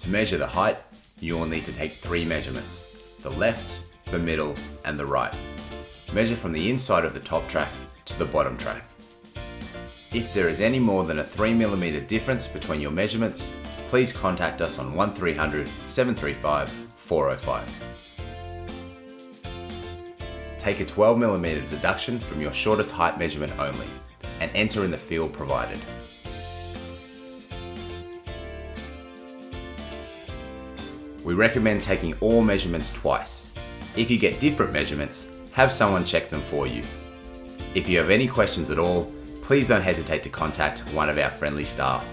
To measure the height, you will need to take 3 measurements: the left, the middle, and the right. Measure from the inside of the top track to the bottom track. If there is any more than a 3mm difference between your measurements, please contact us on 1300 735 405. Take a 12mm deduction from your shortest height measurement only, and enter in the field provided. We recommend taking all measurements twice. If you get different measurements, have someone check them for you. If you have any questions at all, please don't hesitate to contact one of our friendly staff.